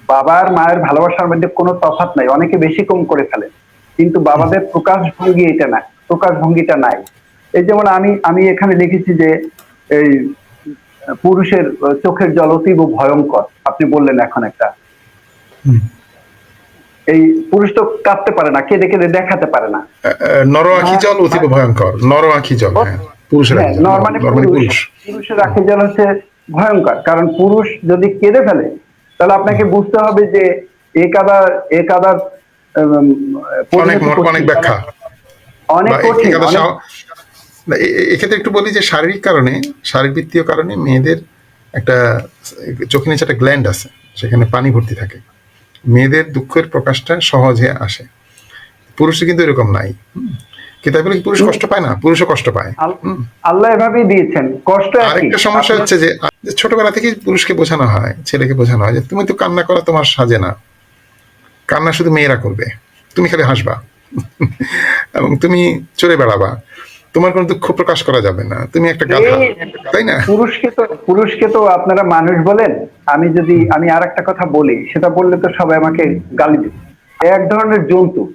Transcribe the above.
বাবার মায়ের ভালোবাসার মধ্যে কোনো তফাৎ নাই, অনেকে বেশি কম করে ফেলে, কিন্তু বাবাদের প্রকাশভঙ্গি এটা না, প্রকাশভঙ্গিটা নাই। এই যেমন আমি আমি এখানে লিখেছি যে এই পুরুষের চোখের জল অতীব ভয়ঙ্কর, আপনি বললেন এখন একটা, হুম। এই পুরুষ তো কাঁদতে পারে না, কেঁদে কেঁদে দেখাতে পারে না। নর আখি মা- জল অতীব মা- ভয়ঙ্কর, নর আখি জল, ও- হ্যাঁ, পুরুষের হ্যাঁ, আখি জল, মানে নর মানে পুরুষ, পুরুষ। পুরুষের আখি জল হচ্ছে ভয়ঙ্কর, কারণ পুরুষ যদি কেঁদে ফেলে তাহলে আপনাকে বুঝতে হবে যে এ কাদার এ কাদার উম, অনেক পরিণতি অনেক কঠিন, ব্যাখ্যা অনেক বা কঠিন, একাদশ। অনেক। না, এক্ষেত্রে একটু বলি যে শারীরিক কারণে, শারীরবৃত্তীয় কারণে মেয়েদের একটা চোখের নিচে একটা গ্ল্যান্ড আছে, সেখানে পানি ভর্তি থাকে, মেয়েদের দুঃখের প্রকাশটা সহজে আসে। পুরুষের কিন্তু এরকম নাই। কিন্তু তাই বলে কি পুরুষ কষ্ট পায় না? পুরুষও কষ্ট পায়। হুম। আল্লাহ এভাবেই দিয়েছেন, কষ্ট একই আরেকটা সমস্যা আপনার। হচ্ছে যে ছোটবেলা থেকেই পুরুষকে বোঝানো হয়, ছেলেকে বোঝানো হয় যে তুমি তো কান্না করা তোমার সাজে না, কান্না শুধু মেয়েরা করবে, তুমি খালি হাসবা এবং তুমি চলে বেড়াবা, তোমার কোনো দুঃখ প্রকাশ করা যাবে না, তুমি একটা গাধা, এই তাই না? পুরুষকে তো আপনারা মানুষ বলেন। আমি আর একটা কথা বলি, সেটা বললে তো সবাই আমাকে গালি দিবে। এক ধরনের জন্তু,